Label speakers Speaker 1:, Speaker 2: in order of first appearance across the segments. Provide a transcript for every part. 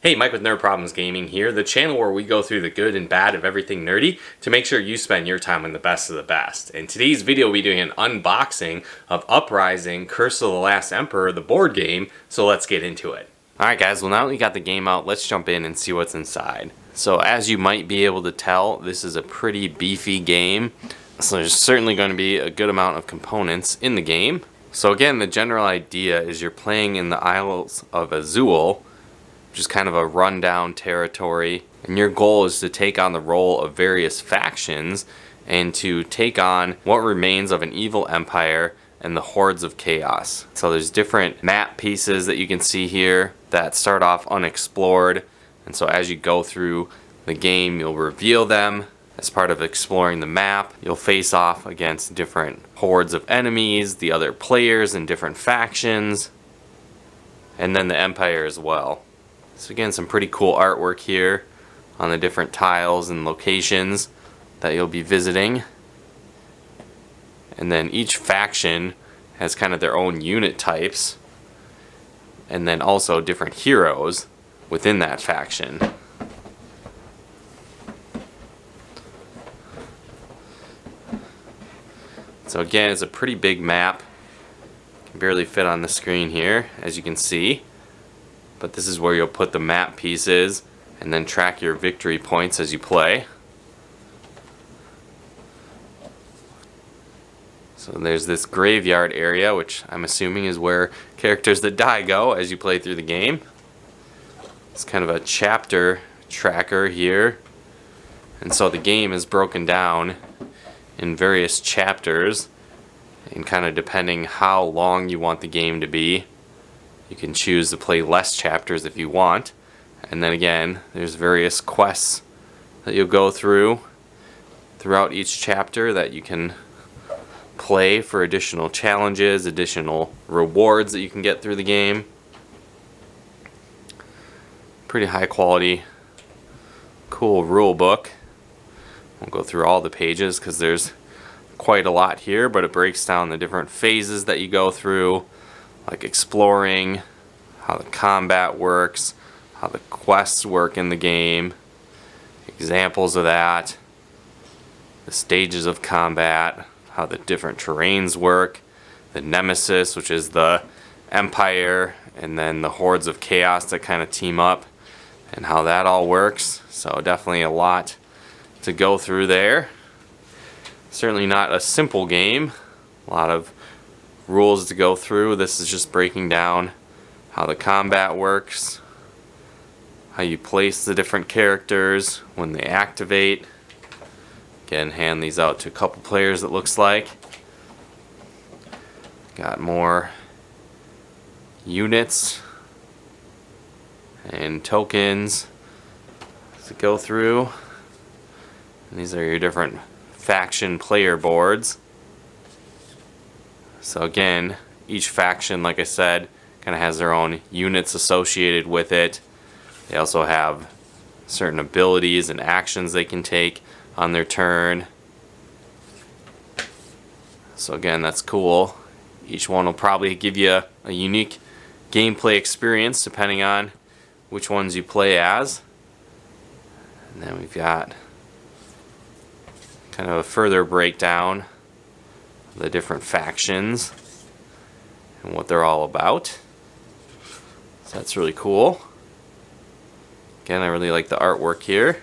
Speaker 1: Hey, Mike with Nerd Problems Gaming here, the channel where we go through the good and bad of everything nerdy to make sure you spend your time on the best of the best. In today's video, we'll be doing an unboxing of Uprising, Curse of the Last Emperor, the board game, so let's get into it. Alright guys, well now that we got the game out, let's jump in and see what's inside. So as you might be able to tell, this is a pretty beefy game, so there's certainly going to be a good amount of components in the game. So again, the general idea is you're playing in the Isles of Azul, which is kind of a rundown territory, and your goal is to take on the role of various factions and to take on what remains of an evil empire and the hordes of chaos. So there's different map pieces that you can see here that start off unexplored, and so as you go through the game you'll reveal them. As part of exploring the map, you'll face off against different hordes of enemies, the other players and different factions, and then the empire as well. So again, some pretty cool artwork here on the different tiles and locations that you'll be visiting. And then each faction has kind of their own unit types, and then also different heroes within that faction. So again, it's a pretty big map. Can barely fit on the screen here, as you can see. But this is where you'll put the map pieces and then track your victory points as you play. So there's this graveyard area, which I'm assuming is where characters that die go as you play through the game. It's kind of a chapter tracker here. And so the game is broken down in various chapters, and kind of depending how long you want the game to be, you can choose to play less chapters if you want. And then again, there's various quests that you'll go throughout each chapter that you can play for additional challenges, additional rewards that you can get through the game. Pretty high quality, cool rule book. Won't go through all the pages because there's quite a lot here, but it breaks down the different phases that you go through, like exploring, how the combat works, how the quests work in the game, examples of that, the stages of combat, how the different terrains work, the nemesis, which is the empire, and then the hordes of chaos that kind of team up, and how that all works. So definitely a lot to go through there. Certainly not a simple game, a lot of rules to go through. This is just breaking down how the combat works, how you place the different characters when they activate. Again, hand these out to a couple players, it looks like. Got more units and tokens to go through. And these are your different faction player boards. So again, each faction, like I said, kind of has their own units associated with it. They also have certain abilities and actions they can take on their turn. So again, that's cool. Each one will probably give you a unique gameplay experience depending on which ones you play as. And then we've got kind of a further breakdown of the different factions and what they're all about. So that's really cool. Again, I really like the artwork here.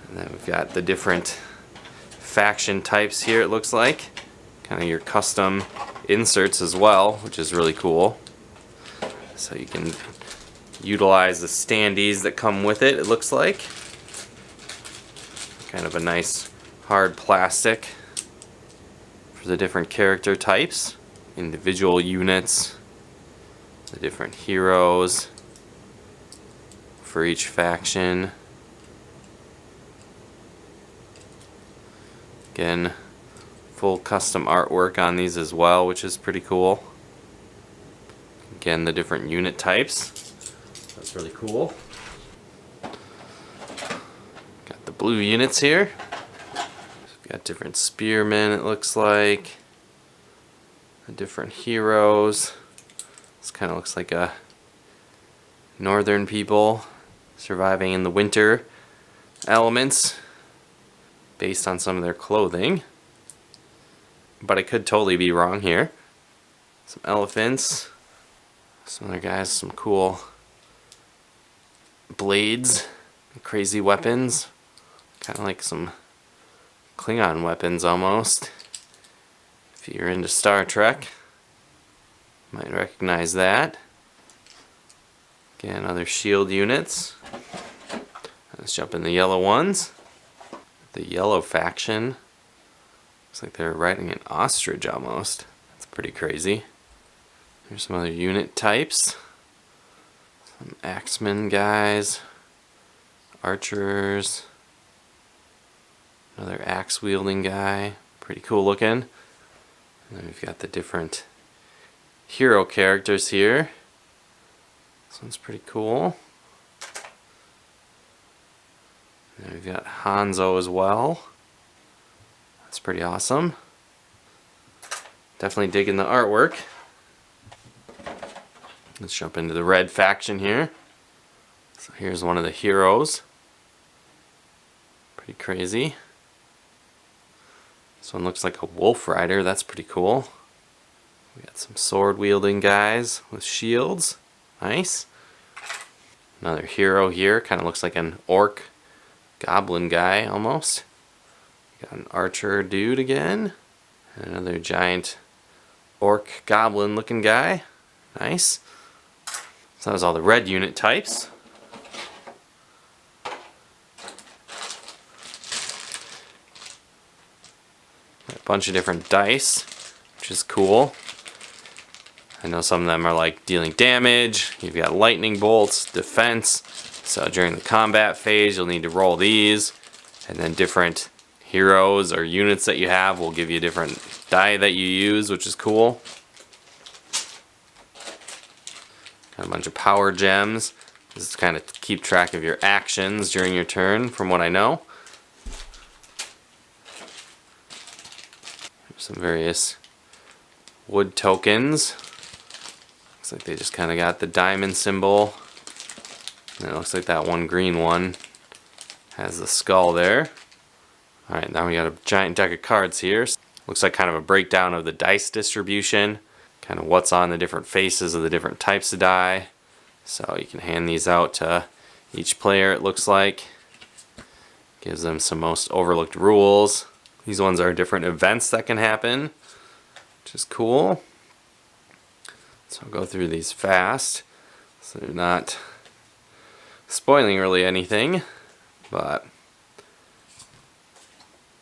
Speaker 1: And then we've got the different faction types here, it looks like. Kind of your custom inserts as well, which is really cool. So you can utilize the standees that come with it, it looks like. Kind of a nice hard plastic for the different character types, individual units, the different heroes for each faction. Again, full custom artwork on these as well, which is pretty cool. Again, the different unit types. That's really cool. Got the blue units here. We've got different spearmen, it looks like. The different heroes. This kind of looks like a northern people surviving in the winter elements based on some of their clothing. But I could totally be wrong here. Some elephants. Some other guys, some cool blades, crazy weapons. Kind of like some Klingon weapons almost. If you're into Star Trek, you might recognize that. Again, other shield units. Let's jump in the yellow ones. The yellow faction. Looks like they're riding an ostrich almost. That's pretty crazy. Here's some other unit types. Some axemen guys. Archers. Another axe wielding guy. Pretty cool looking. And then we've got the different hero characters here. This one's pretty cool. And then we've got Hanzo as well. That's pretty awesome. Definitely digging the artwork. Let's jump into the red faction here. So here's one of the heroes. Pretty crazy. This one looks like a wolf rider. That's pretty cool. We got some sword wielding guys with shields. Nice. Another hero here. Kind of looks like an orc goblin guy almost. Got an archer dude again. And another giant orc goblin looking guy. Nice. So that was all the red unit types. Got a bunch of different dice, which is cool. I know some of them are like dealing damage. You've got lightning bolts, defense. So during the combat phase, you'll need to roll these. And then different heroes or units that you have will give you different die that you use, which is cool. Got a bunch of power gems. This is kind of to keep track of your actions during your turn, from what I know. There's some various wood tokens. Looks like they just kind of got the diamond symbol. And it looks like that one green one has the skull there. Alright, now we got a giant deck of cards here. Looks like kind of a breakdown of the dice distribution. Kind of what's on the different faces of the different types of die. So you can hand these out to each player, it looks like. Gives them some most overlooked rules. These ones are different events that can happen, which is cool. So I'll go through these fast, so they're not spoiling really anything, but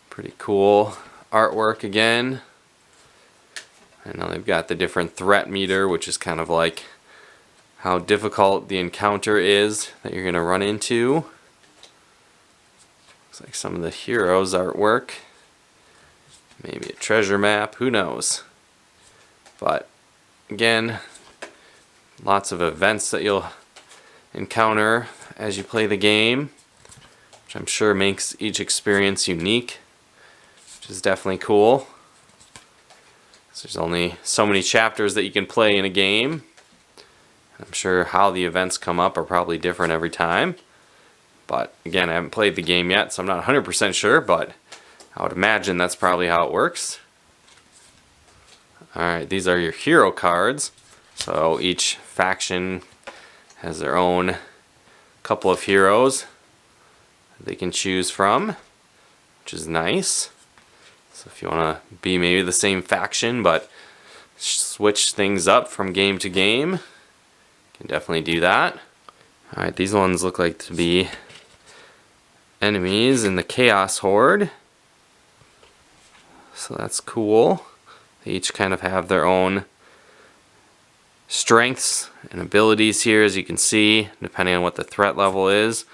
Speaker 1: pretty cool artwork again. I know they've got the different threat meter, which is kind of like how difficult the encounter is that you're going to run into. Looks like some of the heroes' artwork. Maybe a treasure map, who knows. But again, lots of events that you'll encounter as you play the game, which I'm sure makes each experience unique, which is definitely cool. So there's only so many chapters that you can play in a game. I'm sure how the events come up are probably different every time. But again, I haven't played the game yet, so I'm not 100% sure, but I would imagine that's probably how it works. Alright, these are your hero cards. So each faction has their own couple of heroes they can choose from, which is nice. So if you want to be maybe the same faction but switch things up from game to game, you can definitely do that. Alright, these ones look like to be enemies in the Chaos Horde. So that's cool. They each kind of have their own strengths and abilities here, as you can see, depending on what the threat level is.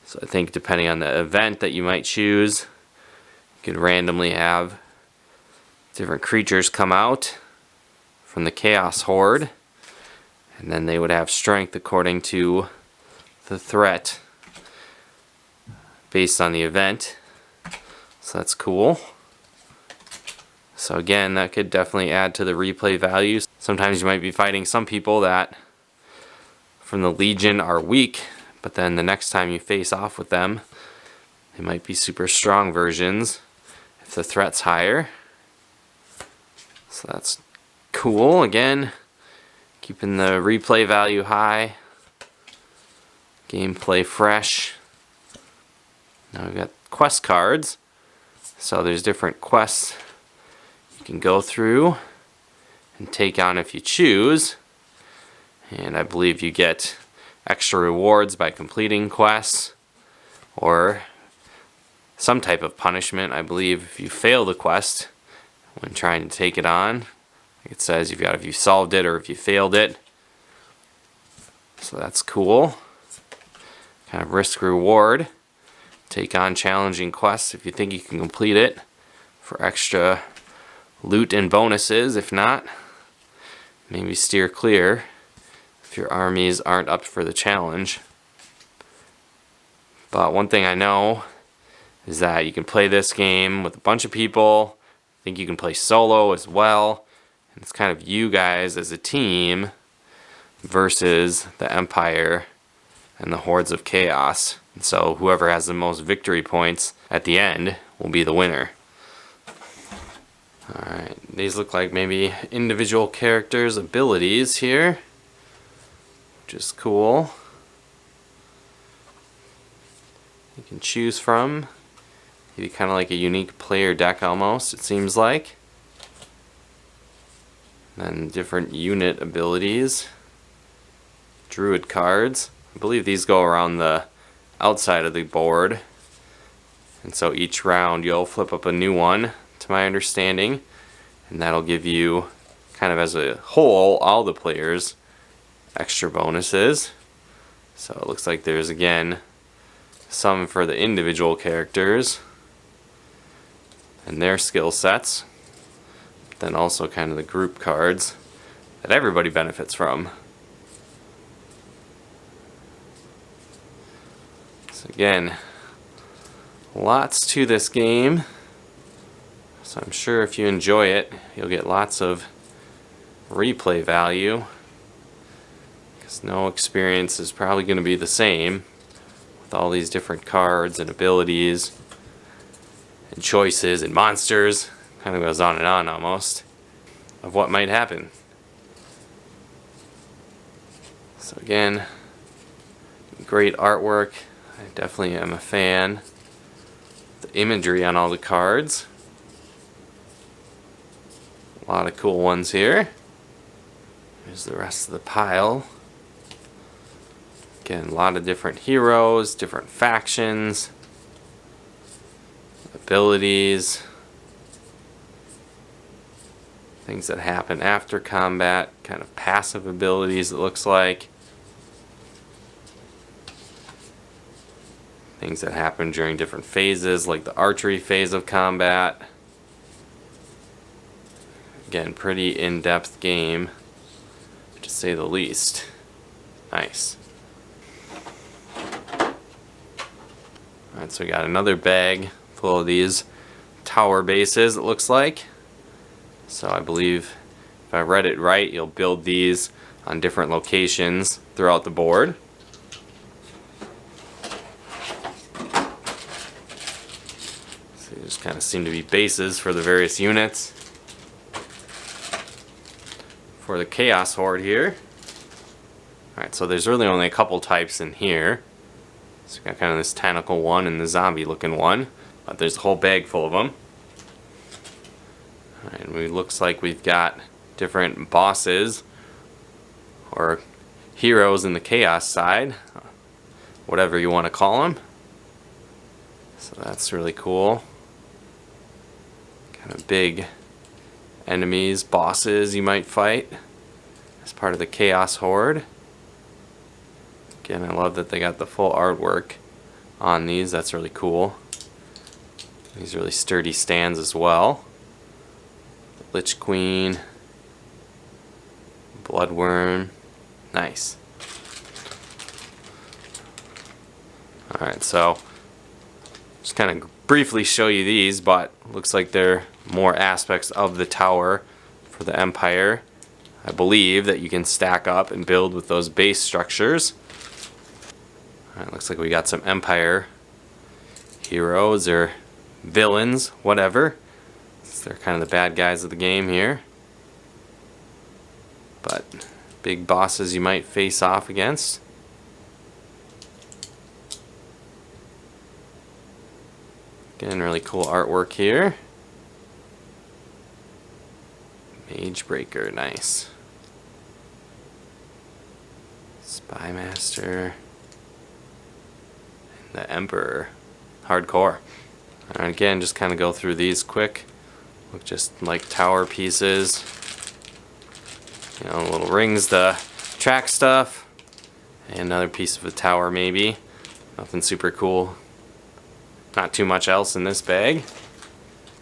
Speaker 1: So I think depending on the event that you might choose, you could randomly have different creatures come out from the Chaos Horde, and then they would have strength according to the threat based on the event. So that's cool. So again, that could definitely add to the replay values. Sometimes you might be fighting some people that from the Legion are weak, but then the next time you face off with them, they might be super strong versions if the threat's higher. So that's cool. Again, keeping the replay value high, gameplay fresh. Now we've got quest cards. So there's different quests you can go through and take on if you choose. And I believe you get extra rewards by completing quests, or some type of punishment, I believe, if you fail the quest when trying to take it on. Like it says, if you solved it or if you failed it. So that's cool. Kind of risk reward. Take on challenging quests if you think you can complete it for extra loot and bonuses. If not, maybe steer clear if your armies aren't up for the challenge. But one thing I know is that you can play this game with a bunch of people. I think you can play solo as well. And it's kind of you guys as a team versus the Empire and the Hordes of Chaos. And so whoever has the most victory points at the end will be the winner. Alright, these look like maybe individual characters' abilities here, which is cool. You can choose from. Maybe kind of like a unique player deck almost, it seems like. Then different unit abilities. Druid cards. I believe these go around the outside of the board, and so each round you'll flip up a new one, to my understanding, and that'll give you, kind of as a whole, all the players extra bonuses. So it looks like there's again some for the individual characters and their skill sets, but then also kind of the group cards that everybody benefits from. So again, lots to this game, so I'm sure if you enjoy it, you'll get lots of replay value, because no experience is probably going to be the same with all these different cards and abilities and choices and monsters. Kind of goes on and on almost of what might happen. So again, great artwork. I definitely am a fan. The imagery on all the cards. A lot of cool ones here. Here's the rest of the pile. Again, a lot of different heroes, different factions, abilities, things that happen after combat, kind of passive abilities it looks like. Things that happen during different phases, like the archery phase of combat. Again, pretty in-depth game, to say the least. Nice. Alright, so we got another bag full of these tower bases, it looks like. So I believe, if I read it right, you'll build these on different locations throughout the board. Kind of seem to be bases for the various units. For the Chaos Horde here. Alright, so there's really only a couple types in here. So we got kind of this tentacle one and the zombie looking one. But there's a whole bag full of them. Alright, and it looks like we've got different bosses or heroes in the Chaos side. Whatever you want to call them. So that's really cool. Kind of big enemies, bosses you might fight as part of the Chaos Horde. Again, I love that they got the full artwork on these. That's really cool. These really sturdy stands as well. The Lich Queen, Bloodworm, nice. Alright, so just kind of briefly show you these, but looks like they're more aspects of the tower for the Empire. I believe that you can stack up and build with those base structures. Alright, looks like we got some Empire heroes or villains, whatever. They're kind of the bad guys of the game here. But big bosses you might face off against. Again, really cool artwork here. Mage Breaker, nice. Spy Master. And the Emperor. Hardcore. And again, just kind of go through these quick. Look just like tower pieces. You know, little rings to track stuff. And another piece of a tower maybe. Nothing super cool. Not too much else in this bag.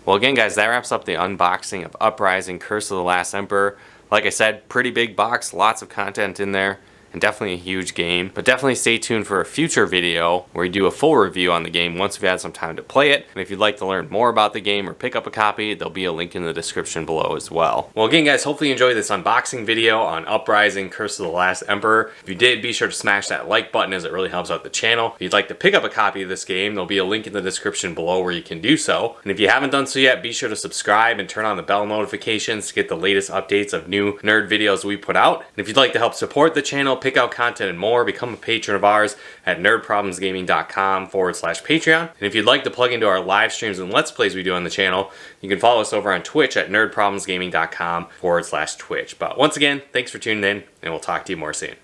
Speaker 1: Well, again, guys, that wraps up the unboxing of Uprising, Curse of the Last Emperor. Like I said, pretty big box, lots of content in there, and definitely a huge game. But definitely stay tuned for a future video where we do a full review on the game once we've had some time to play it. And if you'd like to learn more about the game or pick up a copy, there'll be a link in the description below as well. Well, again, guys, hopefully you enjoyed this unboxing video on Uprising, Curse of the Last Emperor. If you did, be sure to smash that like button as it really helps out the channel. If you'd like to pick up a copy of this game, there'll be a link in the description below where you can do so. And if you haven't done so yet, be sure to subscribe and turn on the bell notifications to get the latest updates of new nerd videos we put out. And if you'd like to help support the channel, pick out content and more, become a patron of ours at nerdproblemsgaming.com/Patreon. And if you'd like to plug into our live streams and Let's Plays we do on the channel, you can follow us over on Twitch at nerdproblemsgaming.com/Twitch. But once again, thanks for tuning in, and we'll talk to you more soon.